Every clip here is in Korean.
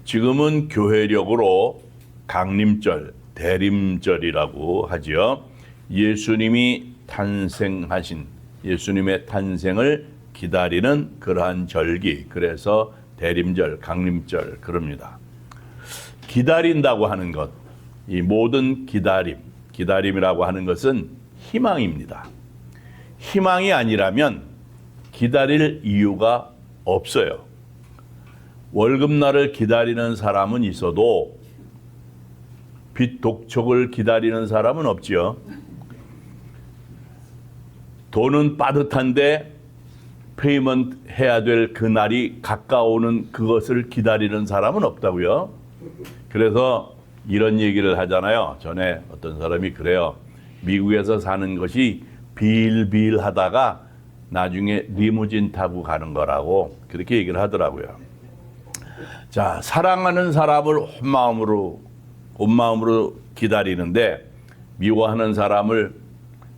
지금은 교회력으로 강림절, 대림절이라고 하지요. 예수님이 탄생하신 예수님의 탄생을 기다리는 그러한 절기, 그래서 대림절, 강림절 그럽니다. 기다린다고 하는 것, 이 모든 기다림이라고 하는 것은 희망입니다. 희망이 아니라면 기다릴 이유가 없어요. 월급날을 기다리는 사람은 있어도 빚 독촉을 기다리는 사람은 없지요. 돈은 빠듯한데 페이먼트 해야 될 그날이 가까우는 그것을 기다리는 사람은 없다고요. 그래서 이런 얘기를 하잖아요. 전에 어떤 사람이 그래요. 미국에서 사는 것이 빌빌하다가 나중에 리무진 타고 가는 거라고 그렇게 얘기를 하더라고요. 자, 사랑하는 사람을 온 마음으로 기다리는데 미워하는 사람을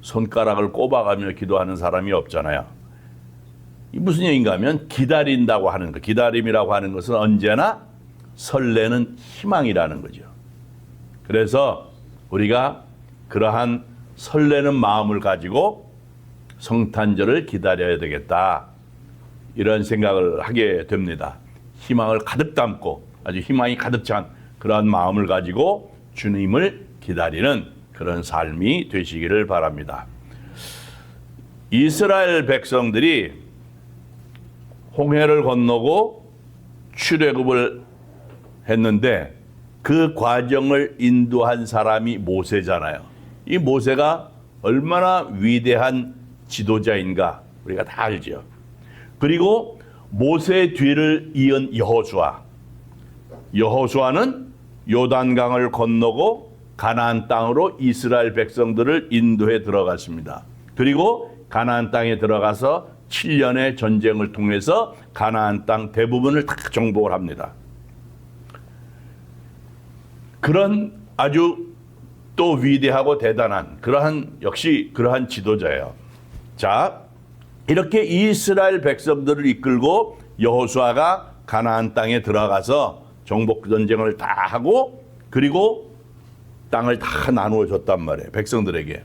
손가락을 꼽아가며 기도하는 사람이 없잖아요. 이 무슨 얘기인가 하면 기다린다고 하는 것, 기다림이라고 하는 것은 언제나 설레는 희망이라는 거죠. 그래서 우리가 그러한 설레는 마음을 가지고 성탄절을 기다려야 되겠다, 이런 생각을 하게 됩니다. 희망을 가득 담고 아주 희망이 가득 찬 그러한 마음을 가지고 주님을 기다리는 그런 삶이 되시기를 바랍니다. 이스라엘 백성들이 홍해를 건너고 출애굽을 했는데 그 과정을 인도한 사람이 모세잖아요. 이 모세가 얼마나 위대한 지도자인가 우리가 다 알죠. 그리고 모세의 뒤를 이은 여호수아는 요단강을 건너고 가나안 땅으로 이스라엘 백성들을 인도해 들어갔습니다. 그리고 가나안 땅에 들어가서 7년의 전쟁을 통해서 가나안 땅 대부분을 다 정복을 합니다. 그런 아주 또 위대하고 대단한 역시 그러한 지도자예요. 자, 이렇게 이스라엘 백성들을 이끌고 여호수아가 가나안 땅에 들어가서 정복 전쟁을 다 하고 그리고 땅을 다 나누어 줬단 말이에요. 백성들에게.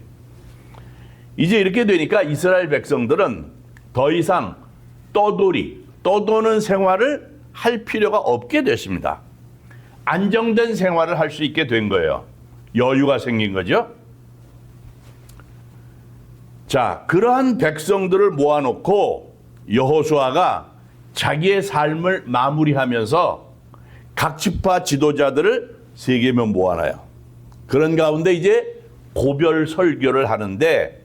이제 이렇게 되니까 이스라엘 백성들은 더 이상 떠도는 생활을 할 필요가 없게 됐습니다. 안정된 생활을 할 수 있게 된 거예요. 여유가 생긴 거죠. 자, 그러한 백성들을 모아놓고 여호수아가 자기의 삶을 마무리하면서 각 지파 지도자들을 3개명 모아놔요. 그런 가운데 이제 고별 설교를 하는데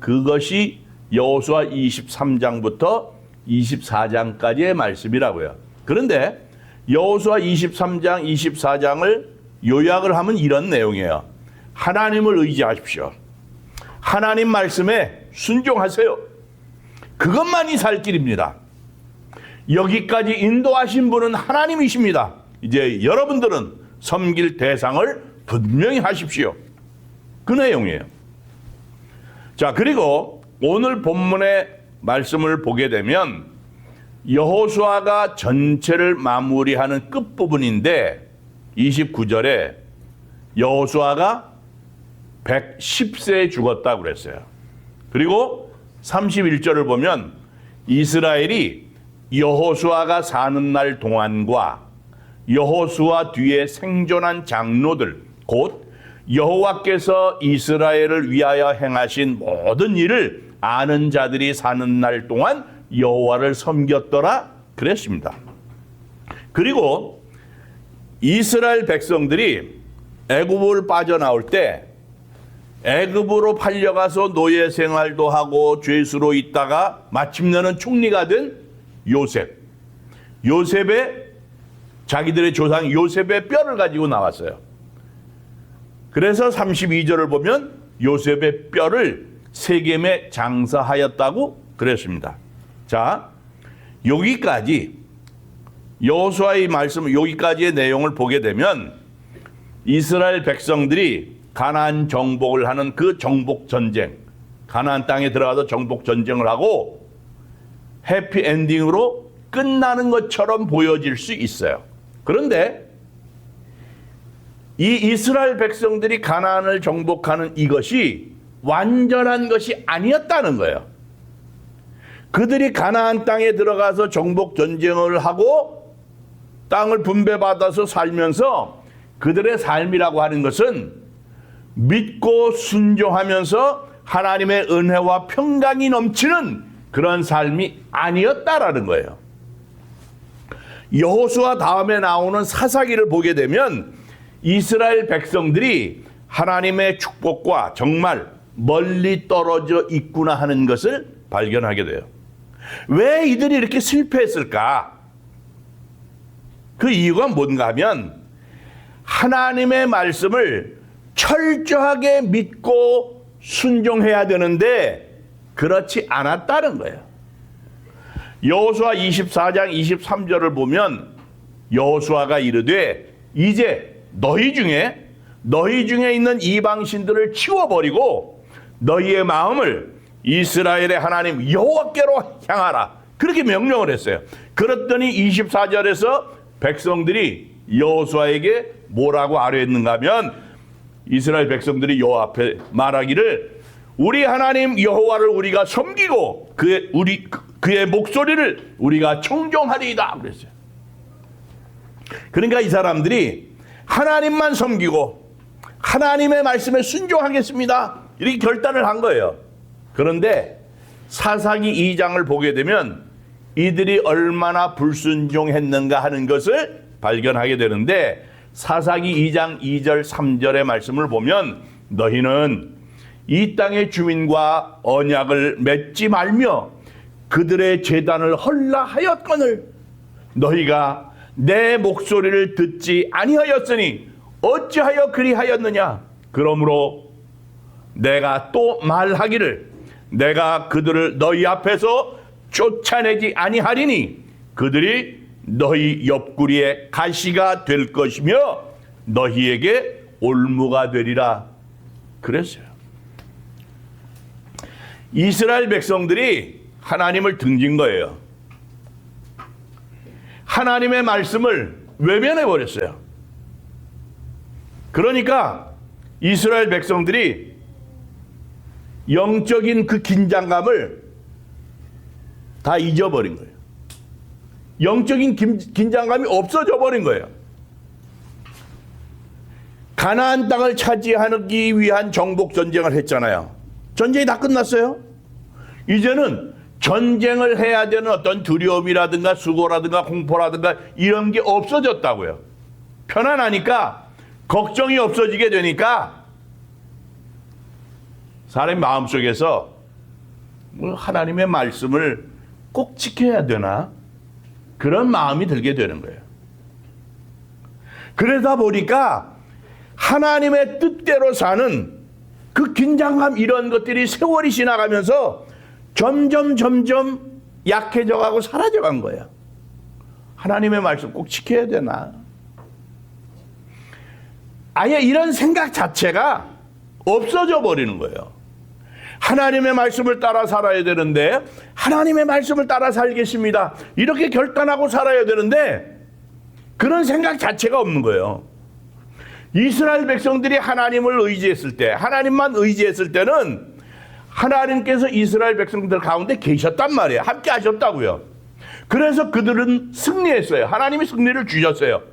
그것이 여호수아 23장부터 24장까지의 말씀이라고요. 그런데 여호수아 23장, 24장을 요약을 하면 이런 내용이에요. 하나님을 의지하십시오. 하나님 말씀에 순종하세요. 그것만이 살 길입니다. 여기까지 인도하신 분은 하나님이십니다. 이제 여러분들은 섬길 대상을 분명히 하십시오. 그 내용이에요. 자, 그리고 오늘 본문의 말씀을 보게 되면 여호수아가 전체를 마무리하는 끝부분인데 29절에 여호수아가 110세에 죽었다고 그랬어요. 그리고 31절을 보면 이스라엘이 여호수아가 사는 날 동안과 여호수아 뒤에 생존한 장로들, 곧 여호와께서 이스라엘을 위하여 행하신 모든 일을 아는 자들이 사는 날 동안 여호와를 섬겼더라 그랬습니다. 그리고 이스라엘 백성들이 애굽을 빠져나올 때 애굽으로 팔려가서 노예 생활도 하고 죄수로 있다가 마침내는 총리가 된 요셉의 자기들의 조상 요셉의 뼈를 가지고 나왔어요. 그래서 32절을 보면 요셉의 뼈를 세겜에 장사하였다고 그랬습니다. 자, 여기까지 여호수아의 말씀, 여기까지의 내용을 보게 되면 이스라엘 백성들이 가나안 정복을 하는 그 정복 전쟁, 가나안 땅에 들어가서 정복 전쟁을 하고 해피 엔딩으로 끝나는 것처럼 보여질 수 있어요. 그런데 이 이스라엘 백성들이 가나안을 정복하는 이것이 완전한 것이 아니었다는 거예요. 그들이 가나안 땅에 들어가서 정복 전쟁을 하고 땅을 분배받아서 살면서 그들의 삶이라고 하는 것은 믿고 순종하면서 하나님의 은혜와 평강이 넘치는 그런 삶이 아니었다라는 거예요. 여호수아 다음에 나오는 사사기를 보게 되면 이스라엘 백성들이 하나님의 축복과 정말 멀리 떨어져 있구나 하는 것을 발견하게 돼요. 왜 이들이 이렇게 실패했을까? 그 이유가 뭔가 하면 하나님의 말씀을 철저하게 믿고 순종해야 되는데 그렇지 않았다는 거예요. 여호수아 24장 23절을 보면 여호수아가 이르되 이제 너희 중에 있는 이방신들을 치워버리고 너희의 마음을 이스라엘의 하나님 여호와께로 향하라. 그렇게 명령을 했어요. 그랬더니 24절에서 백성들이 여호수아에게 뭐라고 아뢰었는가 하면 이스라엘 백성들이 여호와 앞에 말하기를 우리 하나님 여호와를 우리가 섬기고 그의 목소리를 우리가 청종하리이다 그랬어요. 그러니까 이 사람들이 하나님만 섬기고 하나님의 말씀에 순종하겠습니다 이렇게 결단을 한 거예요. 그런데 사사기 2장을 보게 되면 이들이 얼마나 불순종했는가 하는 것을 발견하게 되는데 사사기 2장 2절 3절의 말씀을 보면 너희는 이 땅의 주민과 언약을 맺지 말며 그들의 제단을 헐라 하였거늘 너희가 내 목소리를 듣지 아니하였으니 어찌하여 그리하였느냐. 그러므로 내가 또 말하기를 내가 그들을 너희 앞에서 쫓아내지 아니하리니 그들이 너희 옆구리에 가시가 될 것이며 너희에게 올무가 되리라 그랬어요. 이스라엘 백성들이 하나님을 등진 거예요. 하나님의 말씀을 외면해 버렸어요. 그러니까 이스라엘 백성들이 영적인 그 긴장감을 다 잊어버린 거예요. 영적인 긴장감이 없어져 버린 거예요. 가나안 땅을 차지하기 위한 정복 전쟁을 했잖아요. 전쟁이 다 끝났어요. 이제는 전쟁을 해야 되는 어떤 두려움이라든가 수고라든가 공포라든가 이런 게 없어졌다고요. 편안하니까 걱정이 없어지게 되니까 사람의 마음속에서 하나님의 말씀을 꼭 지켜야 되나? 그런 마음이 들게 되는 거예요. 그러다 보니까 하나님의 뜻대로 사는 그 긴장감 이런 것들이 세월이 지나가면서 점점 약해져 가고 사라져 간 거예요. 하나님의 말씀 꼭 지켜야 되나? 아예 이런 생각 자체가 없어져 버리는 거예요. 하나님의 말씀을 따라 살아야 되는데 하나님의 말씀을 따라 살겠습니다. 이렇게 결단하고 살아야 되는데 그런 생각 자체가 없는 거예요. 이스라엘 백성들이 하나님을 의지했을 때, 하나님만 의지했을 때는 하나님께서 이스라엘 백성들 가운데 계셨단 말이에요. 함께 하셨다고요. 그래서 그들은 승리했어요. 하나님이 승리를 주셨어요.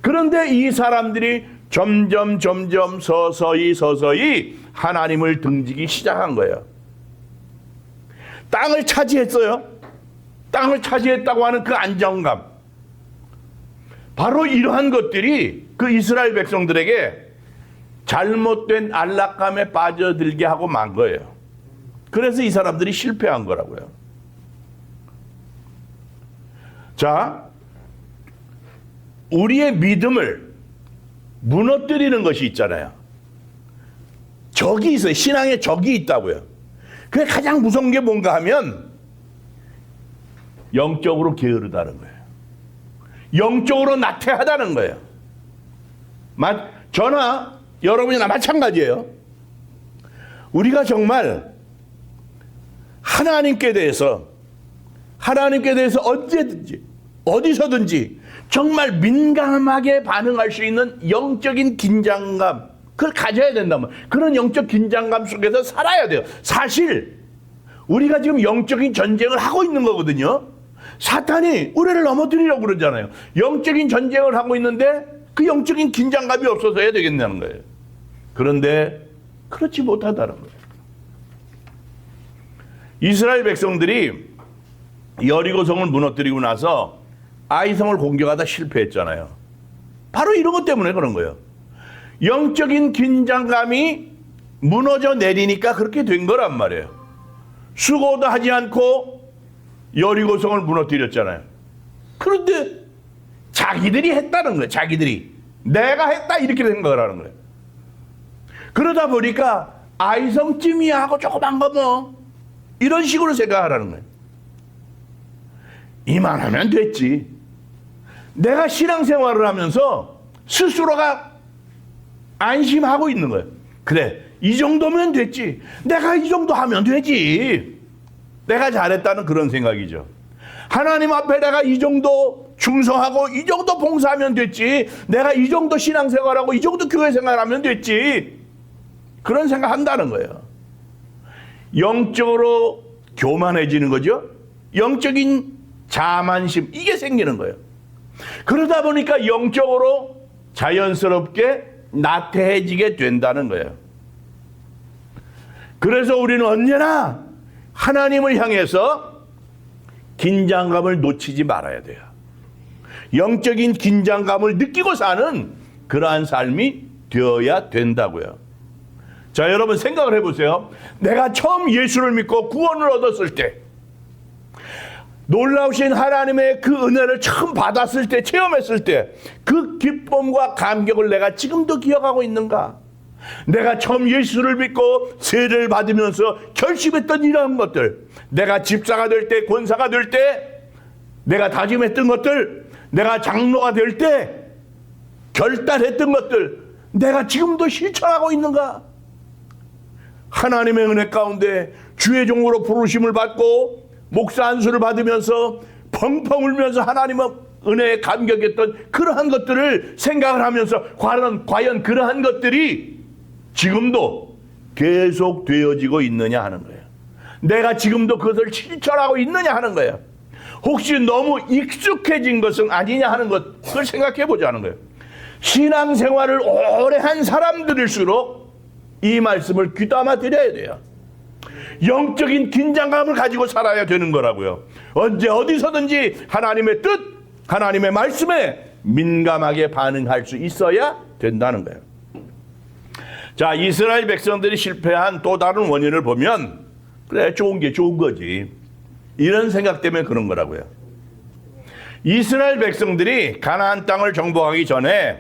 그런데 이 사람들이 점점 서서히 하나님을 등지기 시작한 거예요. 땅을 차지했어요. 땅을 차지했다고 하는 그 안정감. 바로 이러한 것들이 그 이스라엘 백성들에게 잘못된 안락감에 빠져들게 하고 만 거예요. 그래서 이 사람들이 실패한 거라고요. 자, 우리의 믿음을 무너뜨리는 것이 있잖아요. 적이 있어요. 신앙에 적이 있다고요. 그게 가장 무서운 게 뭔가 하면 영적으로 게으르다는 거예요. 영적으로 나태하다는 거예요. 저나 여러분이나 마찬가지예요. 우리가 정말 하나님께 대해서 하나님께 대해서 언제든지 어디서든지 정말 민감하게 반응할 수 있는 영적인 긴장감, 그걸 가져야 된다면 그런 영적 긴장감 속에서 살아야 돼요. 사실 우리가 지금 영적인 전쟁을 하고 있는 거거든요. 사탄이 우리를 넘어뜨리려고 그러잖아요. 영적인 전쟁을 하고 있는데 그 영적인 긴장감이 없어서 해야 되겠다는 거예요. 그런데 그렇지 못하다는 거예요. 이스라엘 백성들이 여리고성을 무너뜨리고 나서 아이성을 공격하다 실패했잖아요. 바로 이런 것 때문에 그런 거예요. 영적인 긴장감이 무너져 내리니까 그렇게 된 거란 말이에요. 수고도 하지 않고 여리고성을 무너뜨렸잖아요. 그런데 자기들이 했다는 거예요. 자기들이. 내가 했다 이렇게 생각을 하는 거예요. 그러다 보니까 아이성쯤이야 하고 조그만 거 뭐 이런 식으로 생각하라는 거예요. 이만하면 됐지. 내가 신앙생활을 하면서 스스로가 안심하고 있는 거예요. 그래, 이 정도면 됐지. 내가 이 정도 하면 되지. 내가 잘했다는 그런 생각이죠. 하나님 앞에 내가 이 정도 충성하고 이 정도 봉사하면 됐지. 내가 이 정도 신앙생활하고 이 정도 교회생활하면 됐지. 그런 생각한다는 거예요. 영적으로 교만해지는 거죠. 영적인 자만심, 이게 생기는 거예요. 그러다 보니까 영적으로 자연스럽게 나태해지게 된다는 거예요. 그래서 우리는 언제나 하나님을 향해서 긴장감을 놓치지 말아야 돼요. 영적인 긴장감을 느끼고 사는 그러한 삶이 되어야 된다고요. 자, 여러분 생각을 해보세요. 내가 처음 예수를 믿고 구원을 얻었을 때, 놀라우신 하나님의 그 은혜를 처음 받았을 때, 체험했을 때 그 기쁨과 감격을 내가 지금도 기억하고 있는가? 내가 처음 예수를 믿고 세례를 받으면서 결심했던 이러한 것들, 내가 집사가 될 때, 권사가 될 때 내가 다짐했던 것들, 내가 장로가 될 때 결단했던 것들, 내가 지금도 실천하고 있는가? 하나님의 은혜 가운데 주의 종으로 부르심을 받고 목사 안수를 받으면서 펑펑 울면서 하나님의 은혜에 감격했던 그러한 것들을 생각을 하면서 과연 그러한 것들이 지금도 계속 되어지고 있느냐 하는 거예요. 내가 지금도 그것을 실천하고 있느냐 하는 거예요. 혹시 너무 익숙해진 것은 아니냐 하는 것을 생각해 보자는 거예요. 신앙생활을 오래 한 사람들일수록 이 말씀을 귀담아 드려야 돼요. 영적인 긴장감을 가지고 살아야 되는 거라고요. 언제 어디서든지 하나님의 뜻, 하나님의 말씀에 민감하게 반응할 수 있어야 된다는 거예요. 자, 이스라엘 백성들이 실패한 또 다른 원인을 보면, 그래, 좋은 게 좋은 거지, 이런 생각 때문에 그런 거라고요. 이스라엘 백성들이 가나안 땅을 정복하기 전에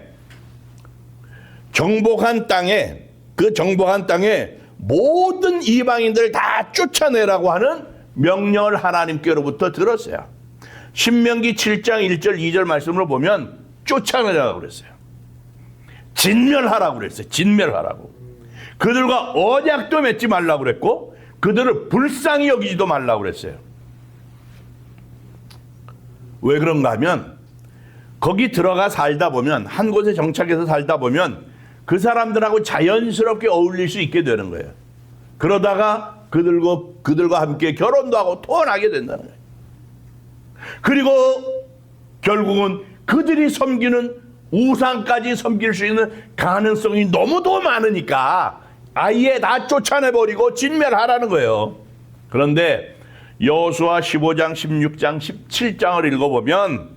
정복한 땅에, 그 정복한 땅에 모든 이방인들을 다 쫓아내라고 하는 명령을 하나님께로부터 들었어요. 신명기 7장 1절 2절 말씀으로 보면 쫓아내라고 그랬어요. 진멸하라고 그랬어요. 진멸하라고. 그들과 언약도 맺지 말라고 그랬고 그들을 불쌍히 여기지도 말라고 그랬어요. 왜 그런가 하면 거기 들어가 살다 보면, 한 곳에 정착해서 살다 보면 그 사람들하고 자연스럽게 어울릴 수 있게 되는 거예요. 그러다가 그들과 함께 결혼도 하고 토혼하게 된다는 거예요. 그리고 결국은 그들이 섬기는 우상까지 섬길 수 있는 가능성이 너무도 많으니까 아예 다 쫓아내버리고 진멸하라는 거예요. 그런데 여호수아 15장, 16장, 17장을 읽어보면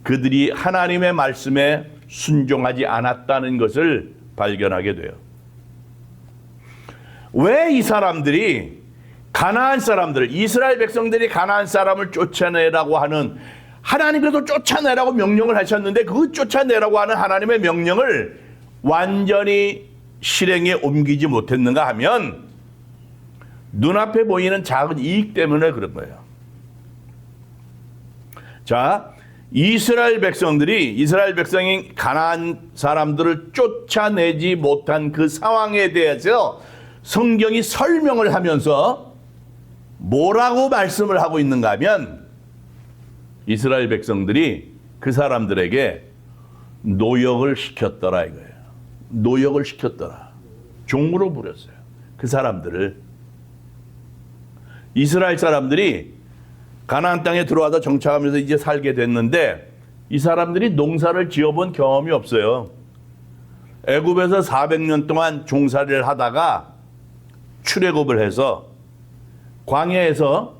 그들이 하나님의 말씀에 순종하지 않았다는 것을 발견하게 돼요. 왜 이 사람들이 가나안 사람들, 이스라엘 백성들이 가나안 사람을 쫓아내라고 하는, 하나님께서 쫓아내라고 명령을 하셨는데 그 쫓아내라고 하는 하나님의 명령을 완전히 실행에 옮기지 못했는가 하면 눈앞에 보이는 작은 이익 때문에 그런 거예요. 자, 이스라엘 백성이 가나안 사람들을 쫓아내지 못한 그 상황에 대해서 성경이 설명을 하면서 뭐라고 말씀을 하고 있는가 하면 이스라엘 백성들이 그 사람들에게 노역을 시켰더라 이거예요. 노역을 시켰더라. 종으로 부렸어요. 그 사람들을. 이스라엘 사람들이 가나안 땅에 들어와서 정착하면서 이제 살게 됐는데 이 사람들이 농사를 지어본 경험이 없어요. 애굽에서 400년 동안 종살이를 하다가 출애굽을 해서 광야에서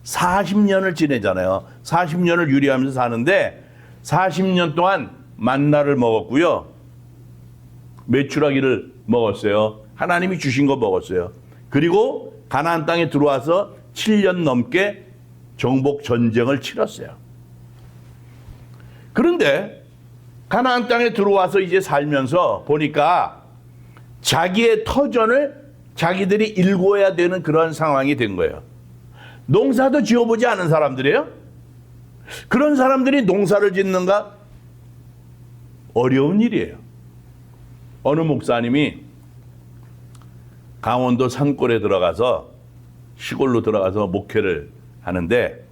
40년을 지내잖아요. 40년을 유리하면서 사는데 40년 동안 만나를 먹었고요. 메추라기를 먹었어요. 하나님이 주신 거 먹었어요. 그리고 가나안 땅에 들어와서 7년 넘게 정복 전쟁을 치렀어요. 그런데 가나안 땅에 들어와서 이제 살면서 보니까 자기의 터전을 자기들이 일궈야 되는 그런 상황이 된 거예요. 농사도 지어보지 않은 사람들이에요. 그런 사람들이 농사를 짓는가? 어려운 일이에요. 어느 목사님이 강원도 산골에 들어가서 시골로 들어가서 목회를 하는데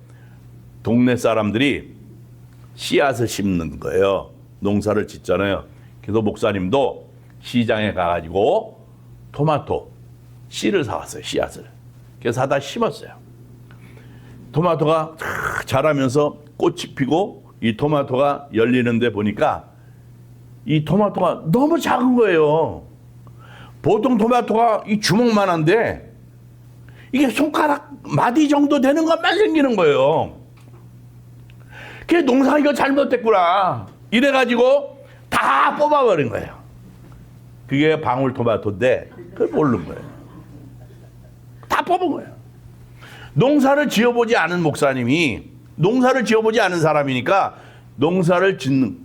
동네 사람들이 씨앗을 심는 거예요. 농사를 짓잖아요. 그래서 목사님도 시장에 가가지고 토마토 씨를 사왔어요. 씨앗을. 그래서 사다 심었어요. 토마토가 자라면서 꽃이 피고 이 토마토가 열리는데 보니까 이 토마토가 너무 작은 거예요. 보통 토마토가 이 주먹만한데 이게 손가락 마디 정도 되는 것만 생기는 거예요. 그게 농사 이거 잘못됐구나. 이래가지고 다 뽑아버린 거예요. 그게 방울토마토인데 그걸 모르는 거예요. 다 뽑은 거예요. 농사를 지어보지 않은 목사님이 농사를 지어보지 않은 사람이니까 농사를 짓는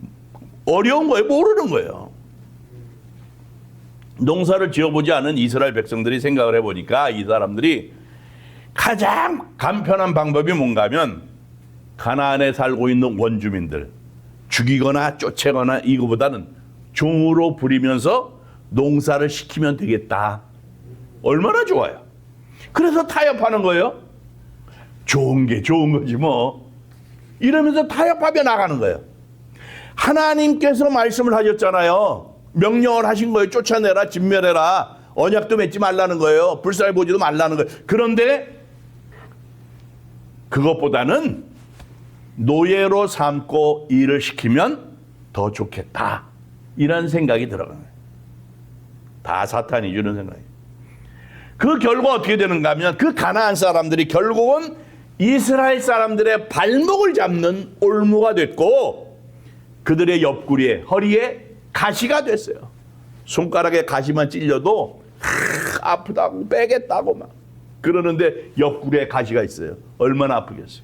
어려운 거예요. 모르는 거예요. 농사를 지어보지 않은 이스라엘 백성들이 생각을 해보니까 이 사람들이 가장 간편한 방법이 뭔가 하면 가나안에 살고 있는 원주민들 죽이거나 쫓아거나 이거보다는 종으로 부리면서 농사를 시키면 되겠다. 얼마나 좋아요. 그래서 타협하는 거예요. 좋은 게 좋은 거지 뭐. 이러면서 타협하며 나가는 거예요. 하나님께서 말씀을 하셨잖아요. 명령을 하신 거예요. 쫓아내라, 진멸해라. 언약도 맺지 말라는 거예요. 불살 보지도 말라는 거예요. 그런데 그것보다는 노예로 삼고 일을 시키면 더 좋겠다. 이런 생각이 들어가는 거예요. 다 사탄이 주는 생각이에요. 그 결과 어떻게 되는가 하면 그 가나안 사람들이 결국은 이스라엘 사람들의 발목을 잡는 올무가 됐고 그들의 옆구리에 허리에 가시가 됐어요. 손가락에 가시만 찔려도 아프다고 빼겠다고 막 그러는데 옆구리에 가시가 있어요. 얼마나 아프겠어요.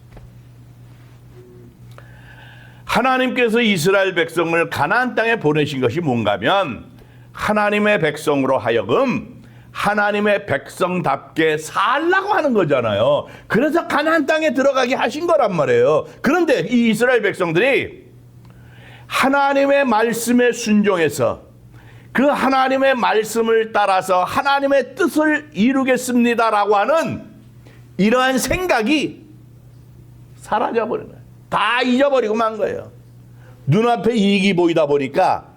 하나님께서 이스라엘 백성을 가나안 땅에 보내신 것이 뭔가 하면 하나님의 백성으로 하여금 하나님의 백성답게 살라고 하는 거잖아요. 그래서 가나안 땅에 들어가게 하신 거란 말이에요. 그런데 이 이스라엘 백성들이 하나님의 말씀에 순종해서 그 하나님의 말씀을 따라서 하나님의 뜻을 이루겠습니다라고 하는 이러한 생각이 사라져버린 거예요. 다 잊어버리고 만 거예요. 눈앞에 이익이 보이다 보니까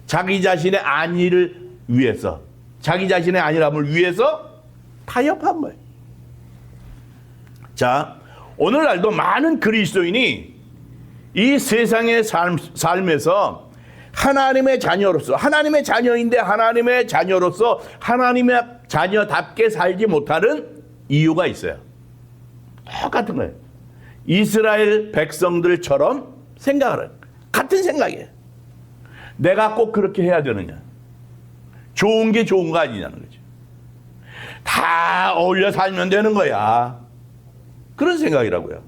자기 자신의 안위를 위해서 자기 자신의 안일함을 위해서 타협한 거예요. 자, 오늘날도 많은 그리스도인이 이 세상의 삶에서 하나님의 자녀로서 하나님의 자녀인데 하나님의 자녀로서 하나님의 자녀답게 살지 못하는 이유가 있어요. 똑같은 거예요. 이스라엘 백성들처럼 생각을 해요. 같은 생각이에요. 내가 꼭 그렇게 해야 되느냐. 좋은 게 좋은 거 아니냐는 거죠. 다 어울려 살면 되는 거야. 그런 생각이라고요.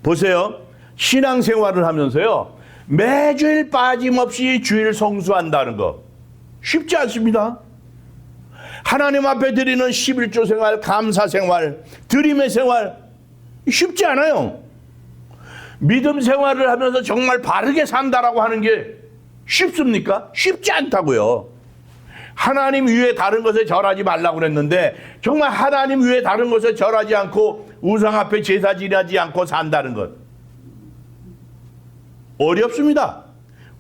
보세요. 신앙생활을 하면서요. 매주일 빠짐없이 주일 성수한다는 거 쉽지 않습니다. 하나님 앞에 드리는 11조 생활, 감사 생활, 드림의 생활 쉽지 않아요. 믿음 생활을 하면서 정말 바르게 산다라고 하는 게 쉽습니까? 쉽지 않다고요. 하나님 위에 다른 것에 절하지 말라고 그랬는데 정말 하나님 위에 다른 것에 절하지 않고 우상 앞에 제사 지내지 않고 산다는 것 어렵습니다.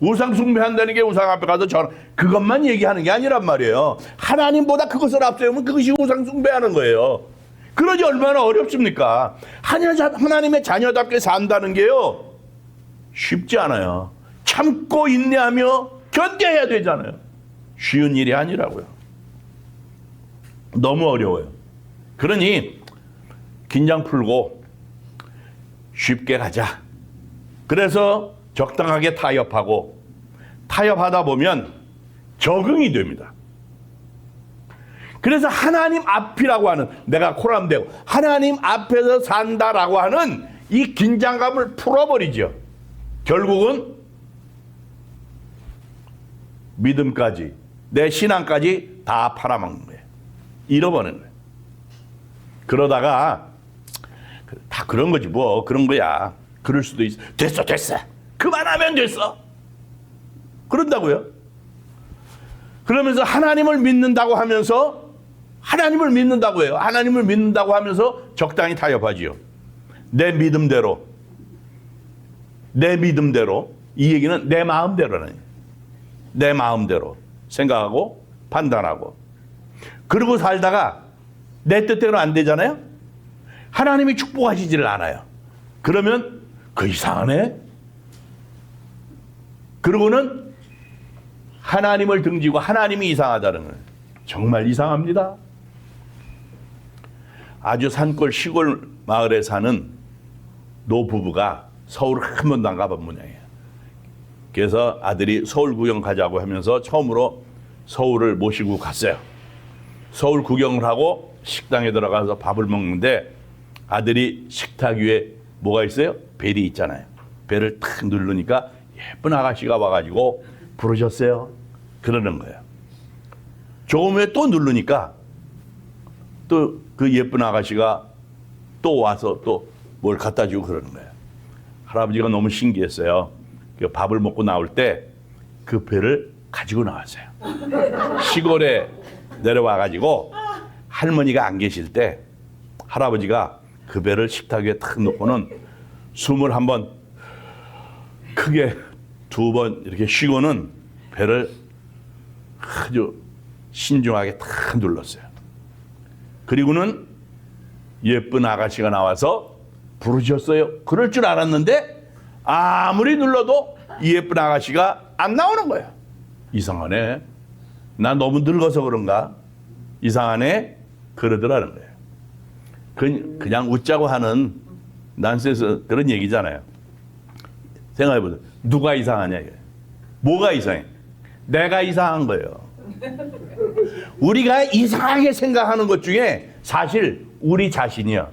우상 숭배한다는 게 우상 앞에 가서 그것만 얘기하는 게 아니란 말이에요. 하나님보다 그것을 앞세우면 그것이 우상 숭배하는 거예요. 그러지 얼마나 어렵습니까? 하나님의 자녀답게 산다는 게요 쉽지 않아요. 참고 인내하며 견뎌야 되잖아요. 쉬운 일이 아니라고요. 너무 어려워요. 그러니 긴장 풀고 쉽게 가자. 그래서 적당하게 타협하고 타협하다 보면 적응이 됩니다. 그래서 하나님 앞이라고 하는 내가 코람되고 하나님 앞에서 산다라고 하는 이 긴장감을 풀어버리죠. 결국은 믿음까지 내 신앙까지 다 팔아먹는 거예요. 잃어버리는 거예요. 그러다가 다 그런 거지 뭐 그런 거야. 그럴 수도 있어. 됐어. 그만하면 됐어. 그런다고요. 그러면서 하나님을 믿는다고 하면서 하나님을 믿는다고 해요. 하나님을 믿는다고 하면서 적당히 타협하지요. 내 믿음대로 이 얘기는 내 마음대로는 내 마음대로 생각하고 판단하고 그러고 살다가 내 뜻대로 안 되잖아요. 하나님이 축복하시지를 않아요. 그러면 그 이상하네. 그러고는 하나님을 등지고 하나님이 이상하다는 거예요. 정말 이상합니다. 아주 산골 시골 마을에 사는 노부부가 서울을 한 번도 안 가본 모양이에요. 그래서 아들이 서울 구경 가자고 하면서 처음으로 서울을 모시고 갔어요. 서울 구경을 하고 식당에 들어가서 밥을 먹는데 아들이 식탁 위에 뭐가 있어요? 벨이 있잖아요. 벨을 탁 누르니까 예쁜 아가씨가 와가지고 부르셨어요. 그러는 거예요. 조금 후에 또 누르니까 또 그 예쁜 아가씨가 또 와서 또 뭘 갖다 주고 그러는 거예요. 할아버지가 너무 신기했어요. 밥을 먹고 나올 때 그 벨을 가지고 나왔어요. 시골에 내려와가지고 할머니가 안 계실 때 할아버지가 그 벨을 식탁 위에 탁 놓고는 숨을 한번 크게 2번 이렇게 쉬고는 벨을 아주 신중하게 탁 눌렀어요. 그리고는 예쁜 아가씨가 나와서 부르셨어요. 그럴 줄 알았는데 아무리 눌러도 이 예쁜 아가씨가 안 나오는 거예요. 이상하네. 나 너무 늙어서 그런가? 이상하네. 그러더라는 거예요. 그냥 웃자고 하는 난센스 그런 얘기잖아요. 생각해보세요. 누가 이상하냐? 뭐가 이상해? 내가 이상한 거예요. 우리가 이상하게 생각하는 것 중에 사실 우리 자신이야.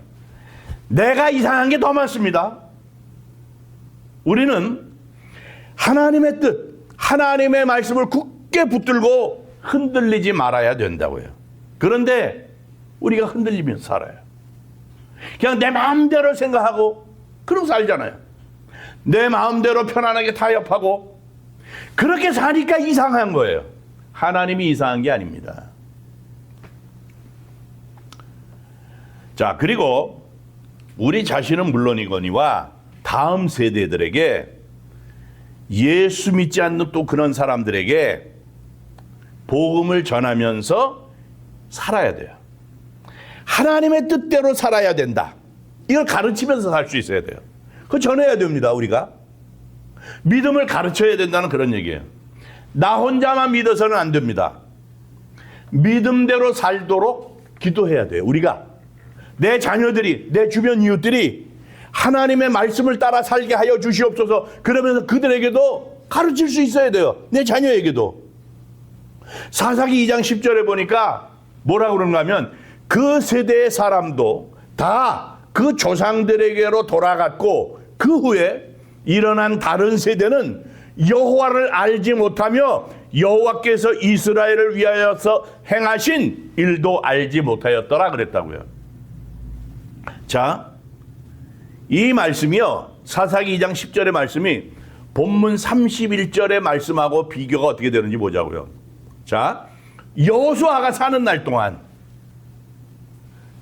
내가 이상한 게 더 많습니다. 우리는 하나님의 뜻, 하나님의 말씀을 굳게 붙들고 흔들리지 말아야 된다고요. 그런데 우리가 흔들리면서 살아요. 그냥 내 마음대로 생각하고 그러고 살잖아요. 내 마음대로 편안하게 타협하고 그렇게 사니까 이상한 거예요. 하나님이 이상한 게 아닙니다. 자, 그리고 우리 자신은 물론이거니와 다음 세대들에게 예수 믿지 않는 또 그런 사람들에게 복음을 전하면서 살아야 돼요. 하나님의 뜻대로 살아야 된다. 이걸 가르치면서 살 수 있어야 돼요. 그거 전해야 됩니다, 우리가. 믿음을 가르쳐야 된다는 그런 얘기예요. 나 혼자만 믿어서는 안 됩니다. 믿음대로 살도록 기도해야 돼요, 우리가. 내 자녀들이, 내 주변 이웃들이 하나님의 말씀을 따라 살게 하여 주시옵소서. 그러면서 그들에게도 가르칠 수 있어야 돼요. 내 자녀에게도. 사사기 2장 10절에 보니까 뭐라고 그런가 하면 그 세대의 사람도 다 그 조상들에게로 돌아갔고 그 후에 일어난 다른 세대는 여호와를 알지 못하며 여호와께서 이스라엘을 위하여서 행하신 일도 알지 못하였더라 그랬다고요. 자, 이 말씀이요, 사사기 2장 10절의 말씀이 본문 31절의 말씀하고 비교가 어떻게 되는지 보자고요. 자, 여호수아가 사는 날 동안,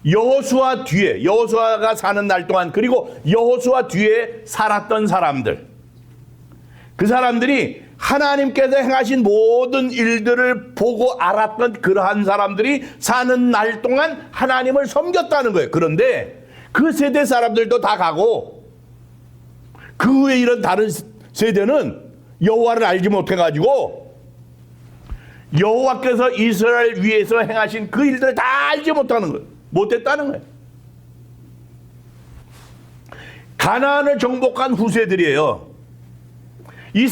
여호수아가 사는 날 동안, 그리고 여호수아 뒤에 살았던 사람들, 그 사람들이 하나님께서 행하신 모든 일들을 보고 알았던 그러한 사람들이 사는 날 동안 하나님을 섬겼다는 거예요. 그런데 그 세대 사람들도 다 가고 그 후에 이런 다른 세대는 여호와를 알지 못해가지고 여호와께서 이스라엘 위에서 행하신 그 일들을 다 알지 못했다는 거예요. 가나안을 정복한 후세들이에요. 이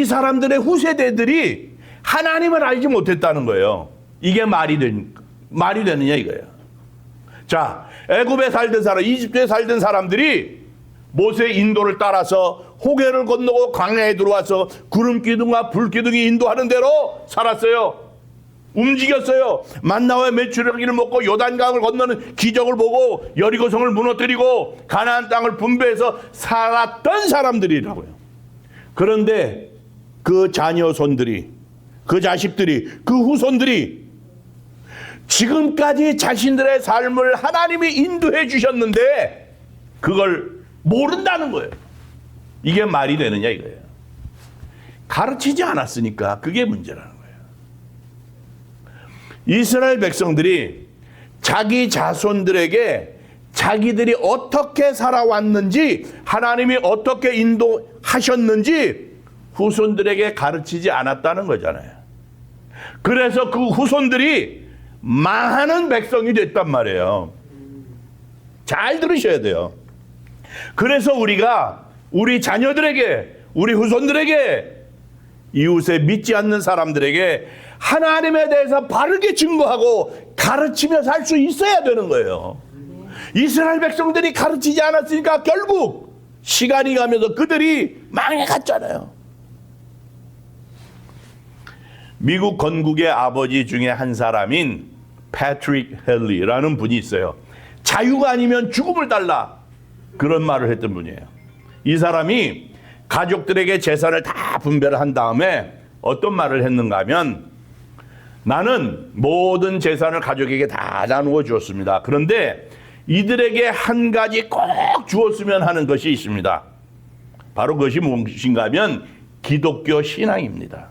사람들의 후세대들이 하나님을 알지 못했다는 거예요. 이게 말이 되느냐 이거예요. 자, 애굽에 살던 사람, 이집트에 살던 사람들이 모세의 인도를 따라서 호계를 건너고 광야에 들어와서 구름 기둥과 불 기둥이 인도하는 대로 살았어요. 움직였어요. 만나와 메추라기를 먹고 요단강을 건너는 기적을 보고 여리고성을 무너뜨리고 가나안 땅을 분배해서 살았던 사람들이라고요. 그런데 그 자녀손들이, 그 자식들이, 그 후손들이 지금까지 자신들의 삶을 하나님이 인도해 주셨는데 그걸 모른다는 거예요. 이게 말이 되느냐 이거예요. 가르치지 않았으니까 그게 문제라는 거예요. 이스라엘 백성들이 자기 자손들에게 자기들이 어떻게 살아왔는지, 하나님이 어떻게 인도하셨는지 후손들에게 가르치지 않았다는 거잖아요. 그래서 그 후손들이 망하는 백성이 됐단 말이에요. 잘 들으셔야 돼요. 그래서 우리가 우리 자녀들에게, 우리 후손들에게, 이웃에 믿지 않는 사람들에게 하나님에 대해서 바르게 증거하고 가르치며 살 수 있어야 되는 거예요. 이스라엘 백성들이 가르치지 않았으니까 결국 시간이 가면서 그들이 망해갔잖아요. 미국 건국의 아버지 중에 한 사람인 패트릭 헨리라는 분이 있어요. 자유가 아니면 죽음을 달라, 그런 말을 했던 분이에요. 이 사람이 가족들에게 재산을 다 분배를 한 다음에 어떤 말을 했는가 하면, 나는 모든 재산을 가족에게 다 나누어 주었습니다. 그런데 이들에게 한 가지 꼭 주었으면 하는 것이 있습니다. 바로 그것이 무엇인가 하면 기독교 신앙입니다.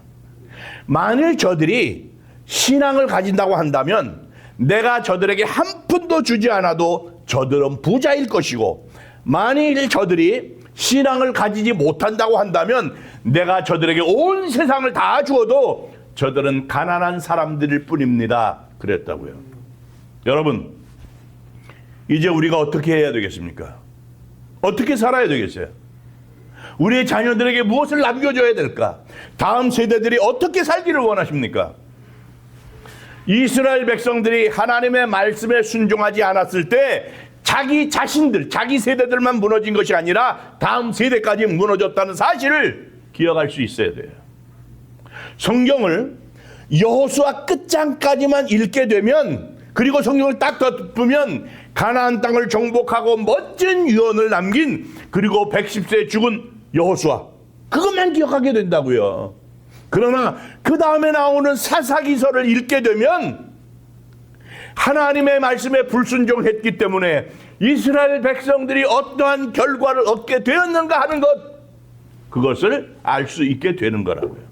만일 저들이 신앙을 가진다고 한다면 내가 저들에게 한 푼도 주지 않아도 저들은 부자일 것이고, 만일 저들이 신앙을 가지지 못한다고 한다면 내가 저들에게 온 세상을 다 주어도 저들은 가난한 사람들일 뿐입니다. 그랬다고요. 여러분, 이제 우리가 어떻게 해야 되겠습니까? 어떻게 살아야 되겠어요? 우리의 자녀들에게 무엇을 남겨줘야 될까? 다음 세대들이 어떻게 살기를 원하십니까? 이스라엘 백성들이 하나님의 말씀에 순종하지 않았을 때 자기 자신들, 자기 세대들만 무너진 것이 아니라 다음 세대까지 무너졌다는 사실을 기억할 수 있어야 돼요. 성경을 여호수아 끝장까지만 읽게 되면, 그리고 성경을 딱 덮으면 가나안 땅을 정복하고 멋진 유언을 남긴, 그리고 110세에 죽은 여호수아, 그것만 기억하게 된다고요. 그러나 그 다음에 나오는 사사기서를 읽게 되면 하나님의 말씀에 불순종했기 때문에 이스라엘 백성들이 어떠한 결과를 얻게 되었는가 하는 것, 그것을 알 수 있게 되는 거라고요.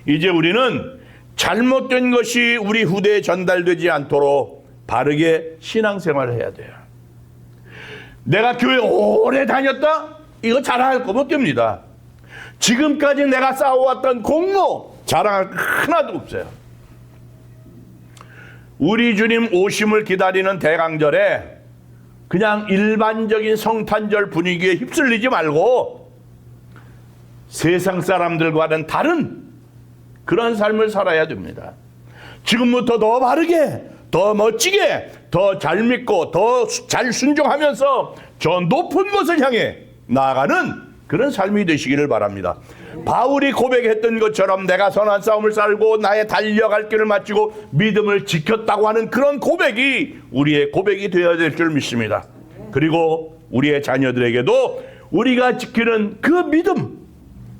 이제 우리는 잘못된 것이 우리 후대에 전달되지 않도록 바르게 신앙생활을 해야 돼요. 내가 교회 오래 다녔다? 이거 자랑할 거 못 됩니다. 지금까지 내가 쌓아왔던 공로 자랑할 거 하나도 없어요. 우리 주님 오심을 기다리는 대강절에 그냥 일반적인 성탄절 분위기에 휩쓸리지 말고 세상 사람들과는 다른 그런 삶을 살아야 됩니다. 지금부터 더 바르게, 더 멋지게, 더 잘 믿고 더 잘 순종하면서 저 높은 곳을 향해 나아가는 그런 삶이 되시기를 바랍니다. 바울이 고백했던 것처럼 내가 선한 싸움을 살고 나의 달려갈 길을 마치고 믿음을 지켰다고 하는 그런 고백이 우리의 고백이 되어야 될 줄 믿습니다. 그리고 우리의 자녀들에게도 우리가 지키는 그 믿음,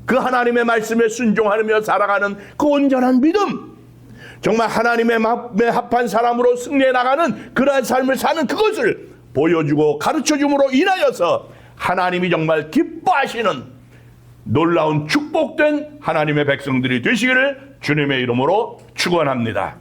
그 하나님의 말씀에 순종하며 살아가는 그 온전한 믿음, 정말 하나님의 마음에 합한 사람으로 승리해 나가는 그러한 삶을 사는 그것을 보여주고 가르쳐줌으로 인하여서 하나님이 정말 기뻐하시는 놀라운 축복된 하나님의 백성들이 되시기를 주님의 이름으로 축원합니다.